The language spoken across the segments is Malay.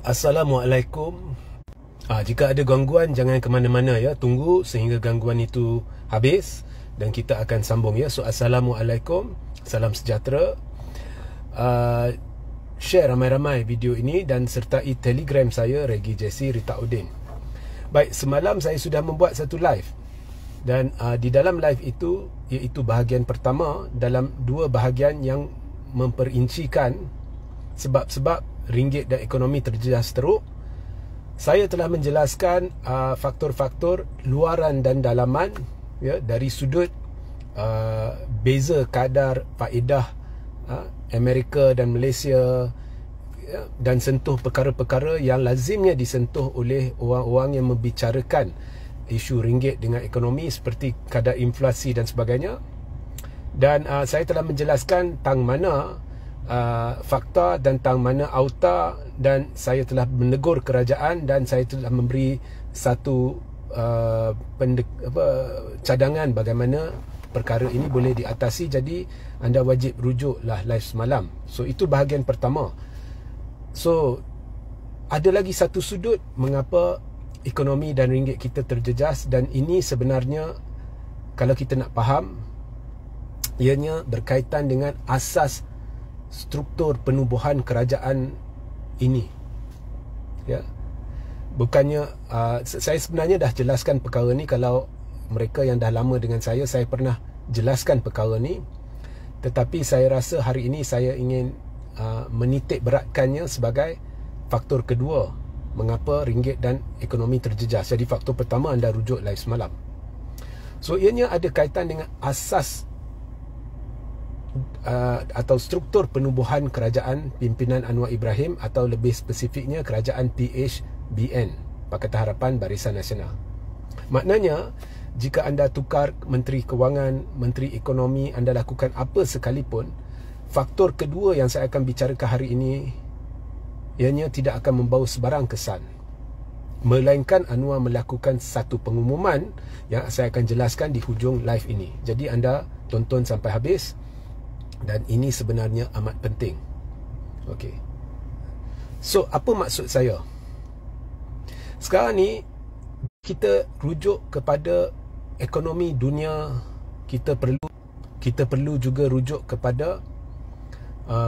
Assalamualaikum. Jika ada gangguan jangan ke mana-mana ya. Tunggu sehingga gangguan itu habis dan kita akan sambung ya. So Assalamualaikum. Salam sejahtera. Share ramai-ramai video ini dan sertai Telegram saya Regi Jesse Rita Udin. Baik, semalam saya sudah membuat satu live. Dan di dalam live itu, iaitu bahagian pertama dalam dua bahagian yang memperincikan sebab-sebab ringgit dan ekonomi terjejas teruk, saya telah menjelaskan faktor-faktor luaran dan dalaman ya, dari sudut beza kadar faedah Amerika dan Malaysia ya, dan sentuh perkara-perkara yang lazimnya disentuh oleh orang-orang yang membicarakan isu ringgit dengan ekonomi seperti kadar inflasi dan sebagainya. Dan saya telah menjelaskan tang mana fakta dan tang mana auta, dan saya telah menegur kerajaan dan saya telah memberi satu cadangan bagaimana perkara ini boleh diatasi. Jadi anda wajib rujuklah live semalam. So itu bahagian pertama. So ada lagi satu sudut mengapa ekonomi dan ringgit kita terjejas, dan ini sebenarnya kalau kita nak faham, ianya berkaitan dengan asas struktur penubuhan kerajaan ini ya. Bukannya saya sebenarnya dah jelaskan perkara ni. Kalau mereka yang dah lama dengan saya pernah jelaskan perkara ni. Tetapi saya rasa hari ini saya ingin menitik beratkannya sebagai faktor kedua mengapa ringgit dan ekonomi terjejas. Jadi faktor pertama anda rujuk live semalam. So ianya ada kaitan dengan asas atau struktur penubuhan kerajaan pimpinan Anwar Ibrahim, atau lebih spesifiknya kerajaan PHBN, Pakatan Harapan Barisan Nasional. Maknanya jika anda tukar Menteri Kewangan, Menteri Ekonomi, anda lakukan apa sekalipun, faktor kedua yang saya akan bicarakan hari ini ianya tidak akan membawa sebarang kesan, melainkan Anwar melakukan satu pengumuman yang saya akan jelaskan di hujung live ini. Jadi anda tonton sampai habis, dan ini sebenarnya amat penting. Okey. So apa maksud saya? Sekarang ni kita rujuk kepada ekonomi dunia, kita perlu juga rujuk kepada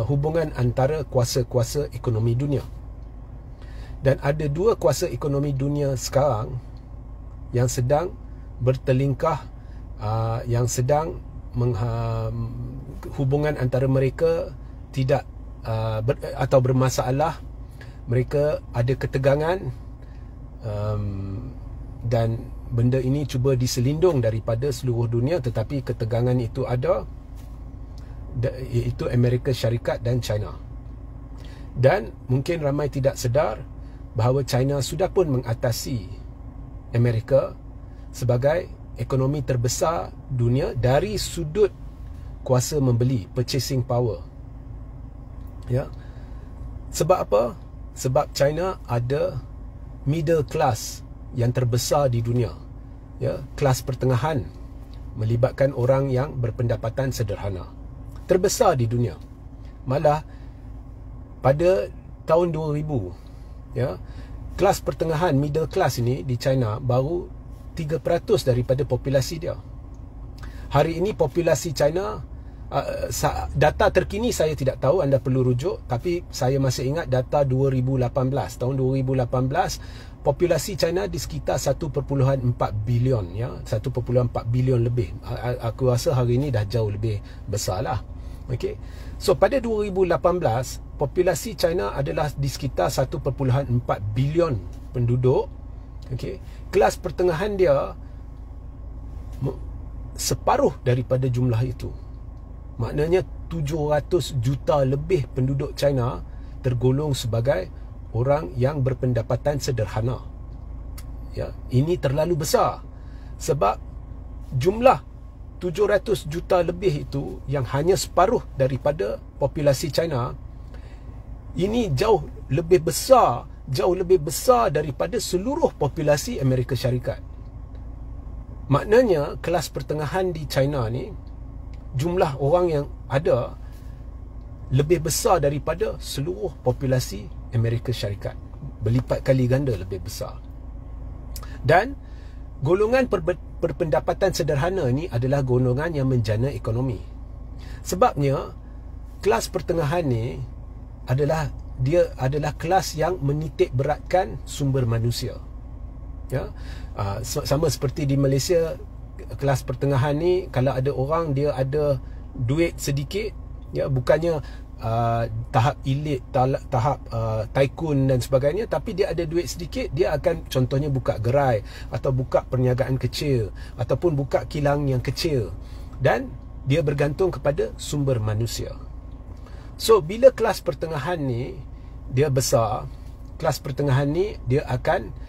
hubungan antara kuasa-kuasa ekonomi dunia. Dan ada dua kuasa ekonomi dunia sekarang yang sedang bertelingkah, yang sedang hubungan antara mereka tidak atau bermasalah. Mereka ada ketegangan, dan benda ini cuba diselindung daripada seluruh dunia, tetapi ketegangan itu ada, iaitu Amerika Syarikat dan China. Dan mungkin ramai tidak sedar bahawa China sudah pun mengatasi Amerika sebagai ekonomi terbesar dunia dari sudut kuasa membeli, purchasing power ya. Sebab apa? Sebab China ada middle class yang terbesar di dunia ya, kelas pertengahan, melibatkan orang yang berpendapatan sederhana, terbesar di dunia. Malah pada tahun 2000 ya, kelas pertengahan, middle class ini di China baru 3% daripada populasi dia. Hari ini populasi China, data terkini saya tidak tahu, anda perlu rujuk, tapi saya masih ingat data 2018. Tahun 2018 populasi China di sekitar 1.4 bilion ya, 1.4 bilion lebih. Aku rasa hari ini dah jauh lebih besar lah. Okey. So pada 2018 populasi China adalah di sekitar 1.4 bilion penduduk. Okey. Kelas pertengahan dia separuh daripada jumlah itu. Maknanya 700 juta lebih penduduk China tergolong sebagai orang yang berpendapatan sederhana. Ya, ini terlalu besar. Sebab jumlah 700 juta lebih itu yang hanya separuh daripada populasi China, ini jauh lebih besar daripada seluruh populasi Amerika Syarikat. Maknanya kelas pertengahan di China ni, jumlah orang yang ada lebih besar daripada seluruh populasi Amerika Syarikat. berlipat kali ganda lebih besar. Dan golongan berpendapatan sederhana ni adalah golongan yang menjana ekonomi. Sebabnya kelas pertengahan ni adalah kelas yang menitik beratkan sumber manusia. Ya, sama seperti di Malaysia, kelas pertengahan ni kalau ada orang dia ada duit sedikit, ya, bukannya tahap elit, tahap tycoon dan sebagainya, tapi dia ada duit sedikit, dia akan contohnya buka gerai atau buka perniagaan kecil ataupun buka kilang yang kecil, dan dia bergantung kepada sumber manusia. So bila kelas pertengahan ni dia besar, kelas pertengahan ni dia akan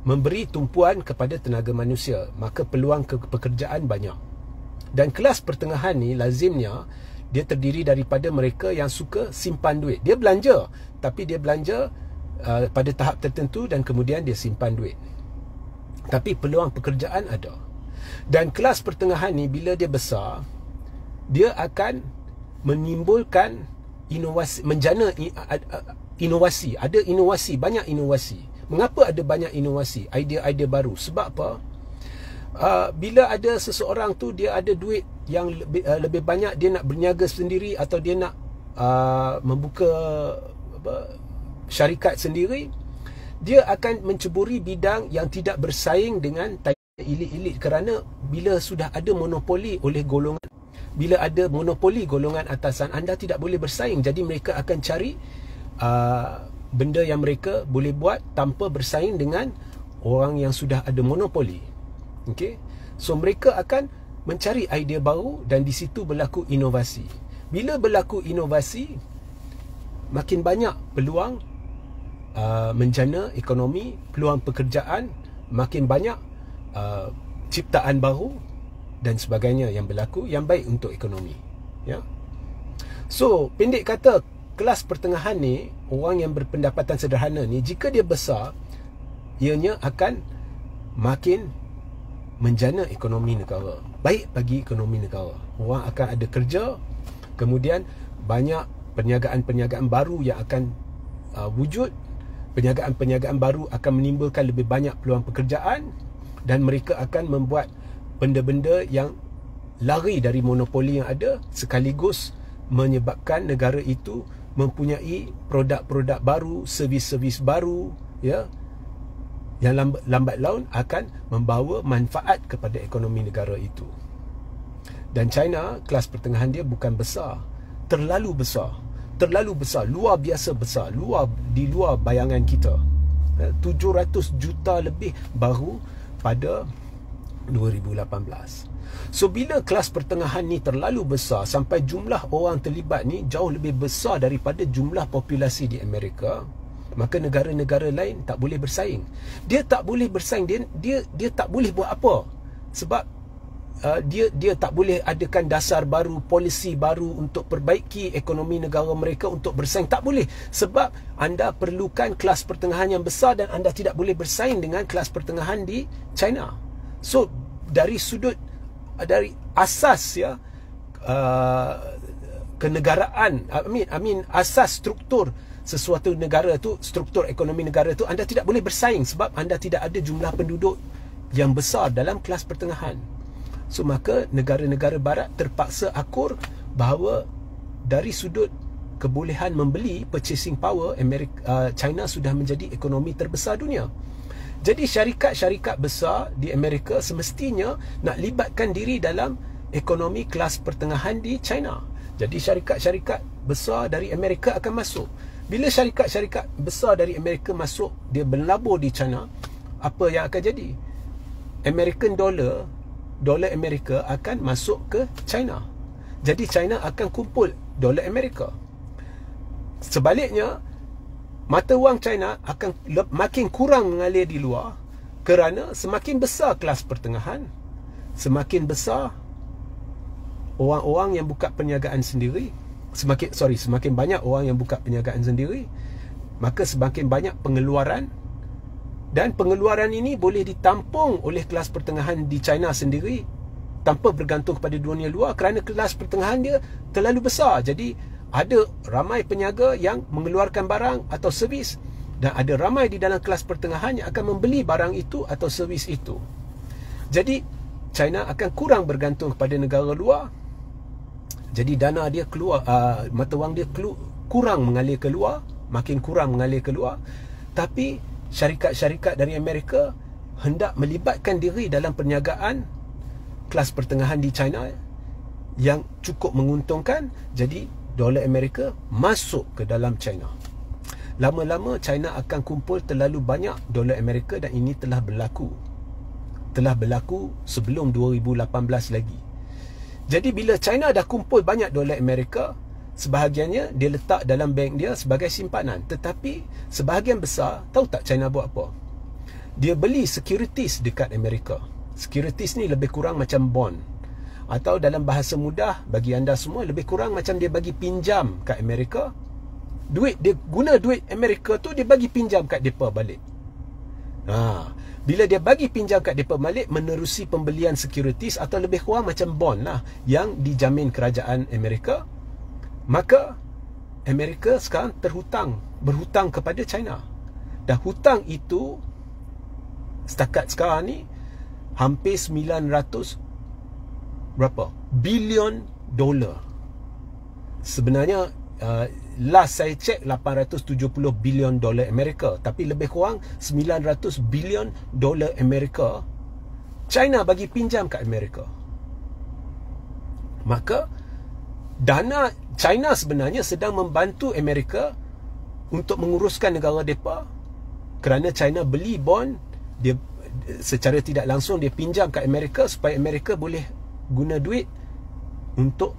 memberi tumpuan kepada tenaga manusia, maka peluang pekerjaan banyak. Dan kelas pertengahan ni lazimnya dia terdiri daripada mereka yang suka simpan duit. Dia belanja, tapi dia belanja pada tahap tertentu dan kemudian dia simpan duit. Tapi peluang pekerjaan ada. Dan kelas pertengahan ni bila dia besar, dia akan menimbulkan inovasi, menjana inovasi. Ada inovasi, banyak inovasi. Mengapa ada banyak inovasi, idea-idea baru? Sebab apa? Bila ada seseorang tu dia ada duit yang lebih banyak, dia nak berniaga sendiri atau dia nak membuka syarikat sendiri, dia akan menceburi bidang yang tidak bersaing dengan elit-elit, kerana bila sudah ada monopoli oleh golongan, bila ada monopoli golongan atasan, anda tidak boleh bersaing. Jadi mereka akan cari benda yang mereka boleh buat tanpa bersaing dengan orang yang sudah ada monopoli. Okay? So mereka akan mencari idea baru dan di situ berlaku inovasi. Bila berlaku inovasi, makin banyak peluang menjana ekonomi, peluang pekerjaan, makin banyak ciptaan baru dan sebagainya yang berlaku yang baik untuk ekonomi. Ya. So pendek kata, kelas pertengahan ni, orang yang berpendapatan sederhana ni, jika dia besar, ianya akan makin menjana ekonomi negara, baik bagi ekonomi negara. Orang akan ada kerja, kemudian banyak perniagaan-perniagaan baru yang akan wujud. Perniagaan-perniagaan baru akan menimbulkan lebih banyak peluang pekerjaan, dan mereka akan membuat benda-benda yang lari dari monopoli yang ada, sekaligus menyebabkan negara itu mempunyai produk-produk baru, servis-servis baru, ya, yang lambat laun akan membawa manfaat kepada ekonomi negara itu. Dan China, kelas pertengahan dia bukan besar, terlalu besar, luar biasa besar, di luar bayangan kita. 700 juta lebih baru pada 2018. So bila kelas pertengahan ni terlalu besar sampai jumlah orang terlibat ni jauh lebih besar daripada jumlah populasi di Amerika, maka negara-negara lain tak boleh bersaing. Dia tak boleh bersaing, dia tak boleh buat apa. Sebab dia tak boleh adakan dasar baru, polisi baru untuk perbaiki ekonomi negara mereka untuk bersaing. Tak boleh. Sebab anda perlukan kelas pertengahan yang besar dan anda tidak boleh bersaing dengan kelas pertengahan di China. So dari asas, ya, kenegaraan, asas struktur sesuatu negara tu, struktur ekonomi negara tu, anda tidak boleh bersaing sebab anda tidak ada jumlah penduduk yang besar dalam kelas pertengahan. So maka negara-negara barat terpaksa akur bahawa dari sudut kebolehan membeli, purchasing power, China sudah menjadi ekonomi terbesar dunia. Jadi syarikat-syarikat besar di Amerika semestinya nak libatkan diri dalam ekonomi kelas pertengahan di China. Jadi syarikat-syarikat besar dari Amerika akan masuk. Bila syarikat-syarikat besar dari Amerika masuk, dia berlabur di China, apa yang akan jadi? American dolar Amerika akan masuk ke China. Jadi China akan kumpul dolar Amerika. Sebaliknya, mata wang China akan makin kurang mengalir di luar, kerana semakin besar kelas pertengahan, semakin besar orang-orang yang buka perniagaan sendiri, semakin banyak orang yang buka perniagaan sendiri, maka semakin banyak pengeluaran, dan pengeluaran ini boleh ditampung oleh kelas pertengahan di China sendiri tanpa bergantung kepada dunia luar, kerana kelas pertengahan dia terlalu besar. Jadi ada ramai peniaga yang mengeluarkan barang atau servis dan ada ramai di dalam kelas pertengahan yang akan membeli barang itu atau servis itu. Jadi China akan kurang bergantung kepada negara luar. Jadi dana dia keluar, mata wang dia kurang mengalir keluar, makin kurang mengalir keluar. Tapi syarikat-syarikat dari Amerika hendak melibatkan diri dalam perniagaan kelas pertengahan di China yang cukup menguntungkan. Jadi dolar Amerika masuk ke dalam China. Lama-lama China akan kumpul terlalu banyak dolar Amerika, dan ini telah berlaku sebelum 2018 lagi. Jadi bila China dah kumpul banyak dolar Amerika, sebahagiannya dia letak dalam bank dia sebagai simpanan. Tetapi sebahagian besar, tahu tak China buat apa? Dia beli securities dekat Amerika. Securities ni lebih kurang macam bond, atau dalam bahasa mudah bagi anda semua, lebih kurang macam dia bagi pinjam kat Amerika. Dia guna duit Amerika tu, dia bagi pinjam kat mereka balik. Bila dia bagi pinjam kat mereka balik, menerusi pembelian securities, atau lebih kurang macam bond lah yang dijamin kerajaan Amerika, maka Amerika sekarang berhutang kepada China. Dan hutang itu setakat sekarang ni hampir 900 bilion dolar. Sebenarnya last saya cek 870 bilion dolar Amerika, tapi lebih kurang 900 bilion dolar Amerika China bagi pinjam kat Amerika. Maka dana China sebenarnya sedang membantu Amerika untuk menguruskan negara mereka, kerana China beli bond, dia secara tidak langsung dia pinjam kat Amerika supaya Amerika boleh guna duit untuk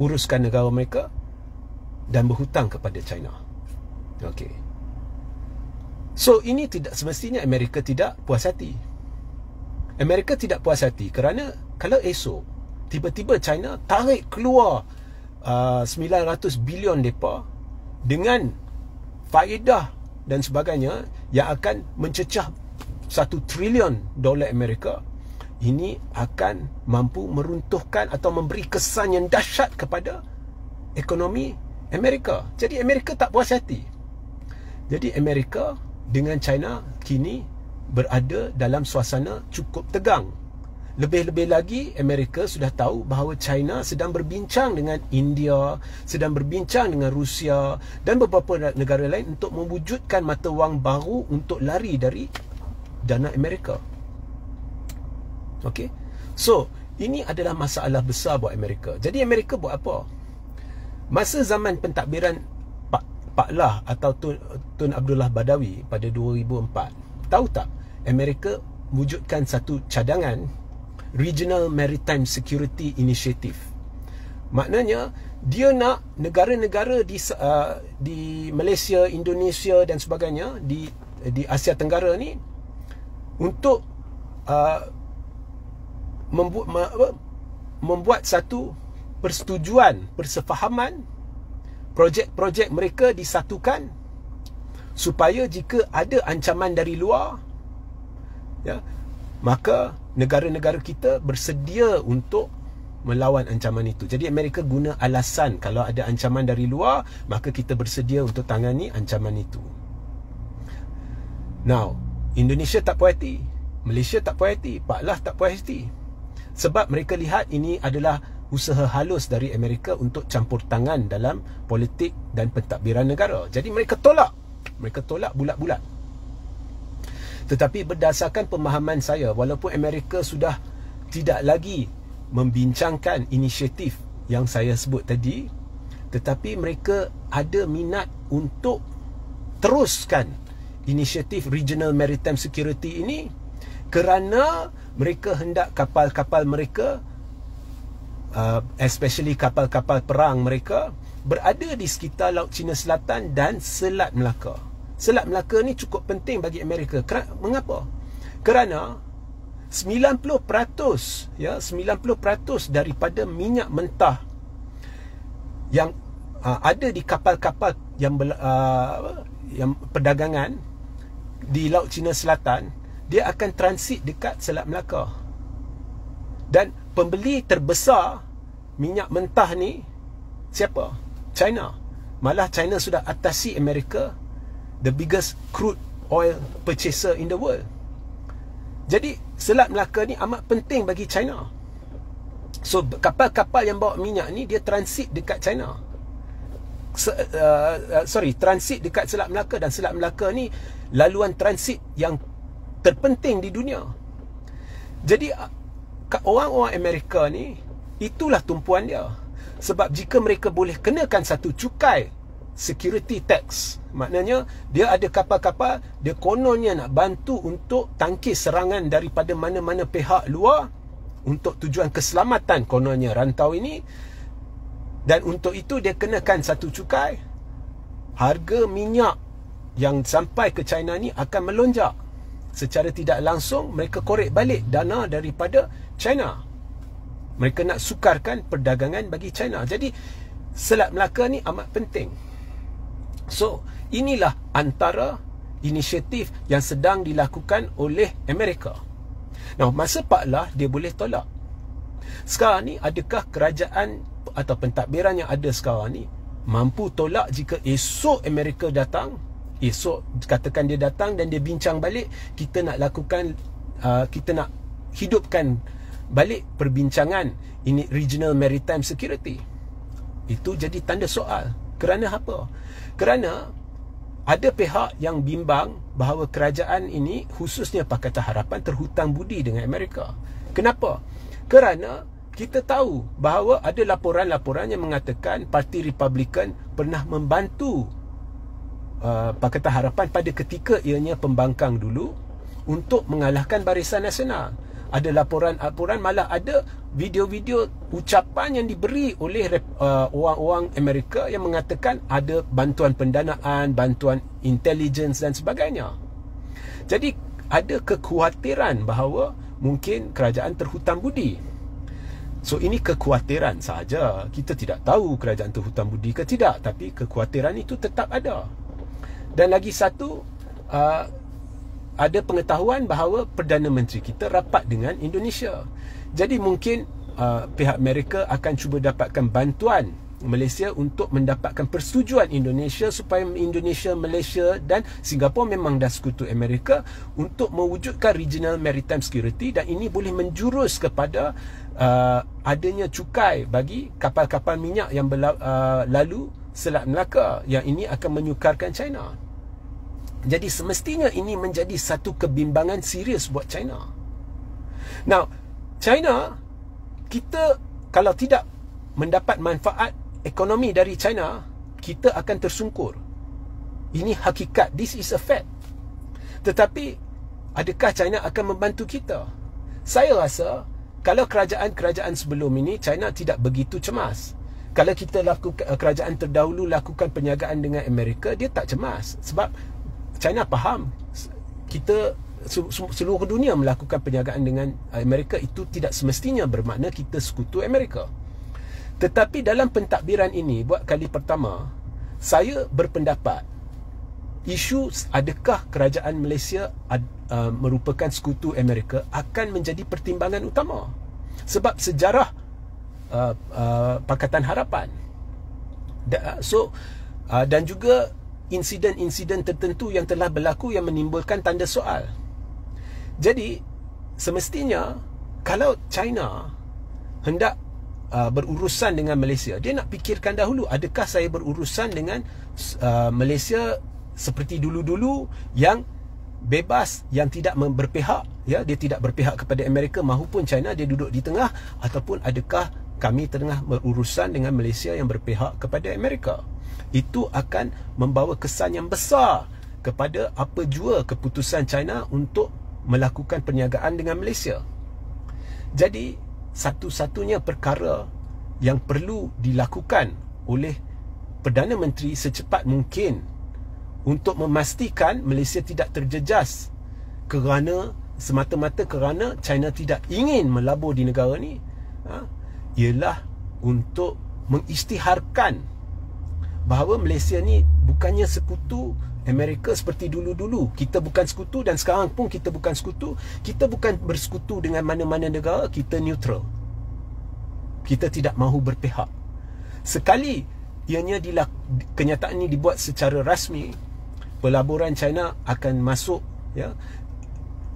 uruskan negara mereka dan berhutang kepada China. Okey. So ini tidak semestinya Amerika tidak puas hati. Amerika tidak puas hati kerana kalau esok tiba-tiba China tarik keluar 900 bilion mereka dengan faedah dan sebagainya yang akan mencecah 1 trilion dolar Amerika, ini akan mampu meruntuhkan atau memberi kesan yang dahsyat kepada ekonomi Amerika. Jadi Amerika tak puas hati. Jadi Amerika dengan China kini berada dalam suasana cukup tegang. Lebih-lebih lagi, Amerika sudah tahu bahawa China sedang berbincang dengan India, sedang berbincang dengan Rusia dan beberapa negara lain untuk mewujudkan mata wang baru untuk lari dari dana Amerika. Okey. So, ini adalah masalah besar buat Amerika. Jadi Amerika buat apa? Masa zaman pentadbiran Pak Lah atau Tun Abdullah Badawi pada 2004, tahu tak Amerika wujudkan satu cadangan Regional Maritime Security Initiative. Maknanya dia nak negara-negara di Malaysia, Indonesia dan sebagainya di Asia Tenggara ni untuk membuat satu persetujuan, persefahaman, projek-projek mereka disatukan supaya jika ada ancaman dari luar, ya, maka negara-negara kita bersedia untuk melawan ancaman itu. Jadi Amerika guna alasan kalau ada ancaman dari luar, maka kita bersedia untuk tangani ancaman itu. Now, Indonesia tak puas hati, Malaysia tak puas hati, Pak Lah tak puas hati. Sebab mereka lihat ini adalah usaha halus dari Amerika untuk campur tangan dalam politik dan pentadbiran negara. Jadi mereka tolak. Mereka tolak bulat-bulat. Tetapi berdasarkan pemahaman saya, walaupun Amerika sudah tidak lagi membincangkan inisiatif yang saya sebut tadi, tetapi mereka ada minat untuk teruskan inisiatif Regional Maritime Security ini kerana mereka hendak kapal-kapal mereka, especially kapal-kapal perang mereka, berada di sekitar Laut Cina Selatan dan Selat Melaka. Selat Melaka ni cukup penting bagi Amerika. Mengapa? Kerana 90% ya, 90% daripada minyak mentah yang ada di kapal-kapal yang perdagangan di Laut Cina Selatan, dia akan transit dekat Selat Melaka. Dan pembeli terbesar minyak mentah ni siapa? China. malah China sudah atasi Amerika, the biggest crude oil purchaser in the world. Jadi Selat Melaka ni amat penting bagi China. So kapal-kapal yang bawa minyak ni dia transit dekat China. Transit dekat Selat Melaka, dan Selat Melaka ni laluan transit yang terpenting di dunia. Jadi orang-orang Amerika ni, itulah tumpuan dia. Sebab jika mereka boleh kenakan satu cukai security tax, maknanya dia ada kapal-kapal, dia kononnya nak bantu untuk tangkis serangan daripada mana-mana pihak luar untuk tujuan keselamatan kononnya rantau ini. Dan untuk itu dia kenakan satu cukai, harga minyak yang sampai ke China ni akan melonjak. Secara tidak langsung mereka korek balik dana daripada China. Mereka nak sukarkan perdagangan bagi China. Jadi Selat Melaka ni amat penting. So inilah antara inisiatif yang sedang dilakukan oleh Amerika. Nah, masa Pak Lah dia boleh tolak. Sekarang ni adakah kerajaan atau pentadbiran yang ada sekarang ni mampu tolak jika esok Amerika datang, esok katakan dia datang dan dia bincang balik, kita nak lakukan kita nak hidupkan balik perbincangan ini regional maritime security. Itu jadi tanda soal. Kerana apa? Kerana ada pihak yang bimbang bahawa kerajaan ini, khususnya Pakatan Harapan, terhutang budi dengan Amerika. Kenapa? Kerana kita tahu bahawa ada laporan-laporan yang mengatakan Parti Republikan pernah membantu Pakatan Harapan pada ketika ianya pembangkang dulu untuk mengalahkan Barisan Nasional. Ada laporan-laporan, malah ada video-video ucapan yang diberi oleh orang-orang Amerika yang mengatakan ada bantuan pendanaan, bantuan intelligence dan sebagainya. Jadi ada kekhawatiran bahawa mungkin kerajaan terhutang budi. So ini kekhawatiran sahaja. Kita tidak tahu kerajaan terhutang budi ke tidak, tapi kekhawatiran itu tetap ada. Dan lagi satu, ada pengetahuan bahawa Perdana Menteri kita rapat dengan Indonesia. Jadi mungkin pihak Amerika akan cuba dapatkan bantuan Malaysia untuk mendapatkan persetujuan Indonesia supaya Indonesia, Malaysia dan Singapura memang dah sekutu Amerika untuk mewujudkan regional maritime security, dan ini boleh menjurus kepada adanya cukai bagi kapal-kapal minyak yang lalu Selat Melaka, yang ini akan menyukarkan China. Jadi semestinya ini menjadi satu kebimbangan serius buat China. Now, China, kita kalau tidak mendapat manfaat ekonomi dari China, kita akan tersungkur. Ini hakikat, this is a fact. Tetapi adakah China akan membantu kita? Saya rasa kalau kerajaan-kerajaan sebelum ini, China tidak begitu cemas. Kalau kita kerajaan terdahulu lakukan perniagaan dengan Amerika, dia tak cemas. Sebab China faham kita, seluruh dunia melakukan perniagaan dengan Amerika, itu tidak semestinya bermakna kita sekutu Amerika. Tetapi dalam pentadbiran ini, buat kali pertama, saya berpendapat isu adakah kerajaan Malaysia merupakan sekutu Amerika akan menjadi pertimbangan utama. Sebab sejarah Pakatan Harapan dan juga insiden-insiden tertentu yang telah berlaku yang menimbulkan tanda soal. Jadi semestinya kalau China hendak berurusan dengan Malaysia, dia nak fikirkan dahulu, adakah saya berurusan dengan Malaysia seperti dulu-dulu yang bebas, yang tidak berpihak, ya, dia tidak berpihak kepada Amerika maupun China, dia duduk di tengah, ataupun adakah kami tengah berurusan dengan Malaysia yang berpihak kepada Amerika. Itu akan membawa kesan yang besar kepada apa jua keputusan China untuk melakukan perniagaan dengan Malaysia. Jadi satu-satunya perkara yang perlu dilakukan oleh Perdana Menteri secepat mungkin untuk memastikan Malaysia tidak terjejas semata-mata kerana China tidak ingin melabur di negara ni, ialah untuk mengisytiharkan bahawa Malaysia ni bukannya sekutu Amerika seperti dulu-dulu. Kita bukan sekutu, dan sekarang pun kita bukan sekutu. Kita bukan bersekutu dengan mana-mana negara, kita neutral. Kita tidak mahu berpihak. Sekali ianya kenyataan ini dibuat secara rasmi, pelaburan China akan masuk, ya.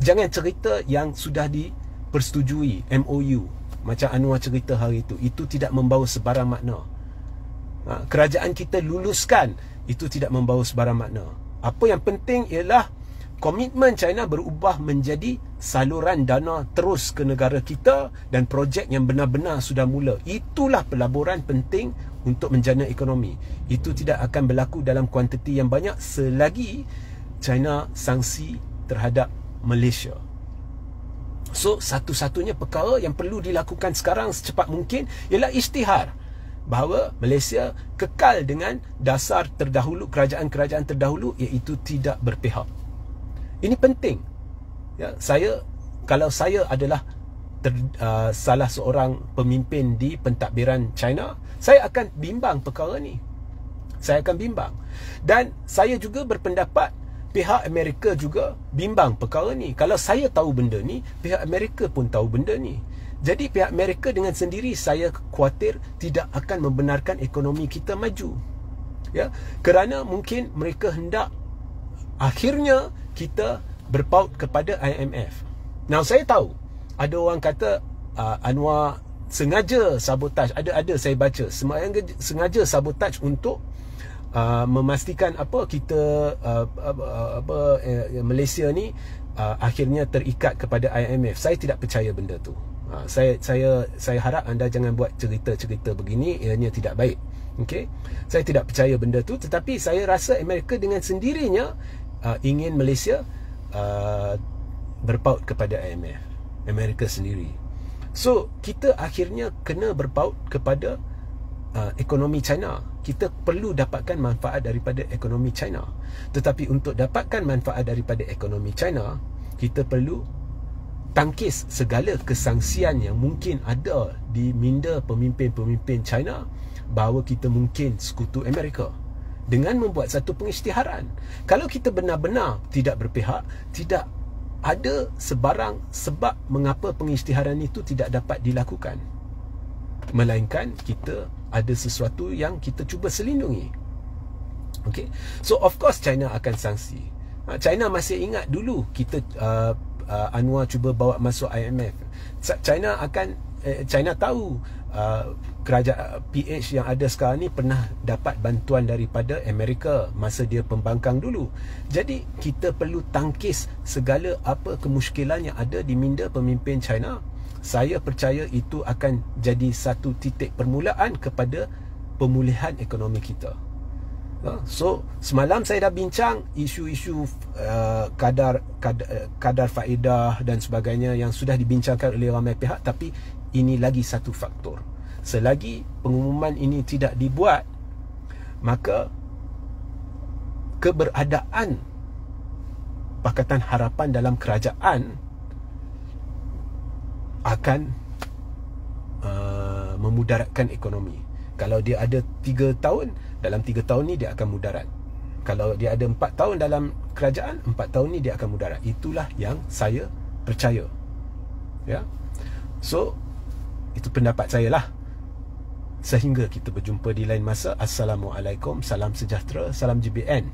Jangan cerita yang sudah dipersetujui, MOU, macam Anwar cerita hari itu tidak membawa sebarang makna. Kerajaan kita luluskan, itu tidak membawa sebarang makna. Apa yang penting ialah komitmen China berubah menjadi saluran dana terus ke negara kita dan projek yang benar-benar sudah mula. Itulah pelaburan penting untuk menjana ekonomi. Itu tidak akan berlaku dalam kuantiti yang banyak selagi China sanksi terhadap Malaysia. So, satu-satunya perkara yang perlu dilakukan sekarang secepat mungkin ialah isytihar bahawa Malaysia kekal dengan dasar terdahulu, kerajaan-kerajaan terdahulu, iaitu tidak berpihak. Ini penting. Ya, kalau saya adalah salah seorang pemimpin di pentadbiran China, saya akan bimbang perkara ni. Saya akan bimbang. Dan saya juga berpendapat pihak Amerika juga bimbang perkara ni. Kalau saya tahu benda ni, pihak Amerika pun tahu benda ni. Jadi pihak Amerika dengan sendiri, saya khawatir tidak akan membenarkan ekonomi kita maju. Ya, kerana mungkin mereka hendak akhirnya kita berpaut kepada IMF. Now, saya tahu ada orang kata Anwar sengaja sabotaj. Ada saya baca sengaja sabotaj untuk memastikan Malaysia ni akhirnya terikat kepada IMF. Saya tidak percaya benda tu. Saya harap anda jangan buat cerita-cerita begini, ianya tidak baik. Okey, saya tidak percaya benda tu, tetapi saya rasa Amerika dengan sendirinya ingin Malaysia berpaut kepada IMF, Amerika sendiri. So, kita akhirnya kena berpaut kepada ekonomi China. Kita perlu dapatkan manfaat daripada ekonomi China. Tetapi untuk dapatkan manfaat daripada ekonomi China, kita perlu tangkis segala kesangsian yang mungkin ada di minda pemimpin-pemimpin China bahawa kita mungkin sekutu Amerika, dengan membuat satu pengisytiharan. Kalau kita benar-benar tidak berpihak, tidak ada sebarang sebab mengapa pengisytiharan itu tidak dapat dilakukan, melainkan kita ada sesuatu yang kita cuba selindungi. Okay. So of course China akan sanksi. China masih ingat dulu kita Anwar cuba bawa masuk IMF. China tahu kerajaan PH yang ada sekarang ni pernah dapat bantuan daripada Amerika masa dia pembangkang dulu. Jadi kita perlu tangkis segala apa kemusykilan yang ada di minda pemimpin China. Saya percaya itu akan jadi satu titik permulaan kepada pemulihan ekonomi kita. So, semalam saya dah bincang isu-isu kadar faedah dan sebagainya yang sudah dibincangkan oleh ramai pihak, tapi ini lagi satu faktor. Selagi pengumuman ini tidak dibuat, maka keberadaan Pakatan Harapan dalam kerajaan akan memudaratkan ekonomi. Kalau dia ada 3 tahun, dalam 3 tahun ni dia akan mudarat. Kalau dia ada 4 tahun dalam kerajaan, 4 tahun ni dia akan mudarat. Itulah yang saya percaya. Ya. So, itu pendapat saya lah. Sehingga kita berjumpa di lain masa. Assalamualaikum, salam sejahtera, salam GBN,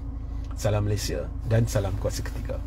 salam Malaysia dan salam kuasa ketiga.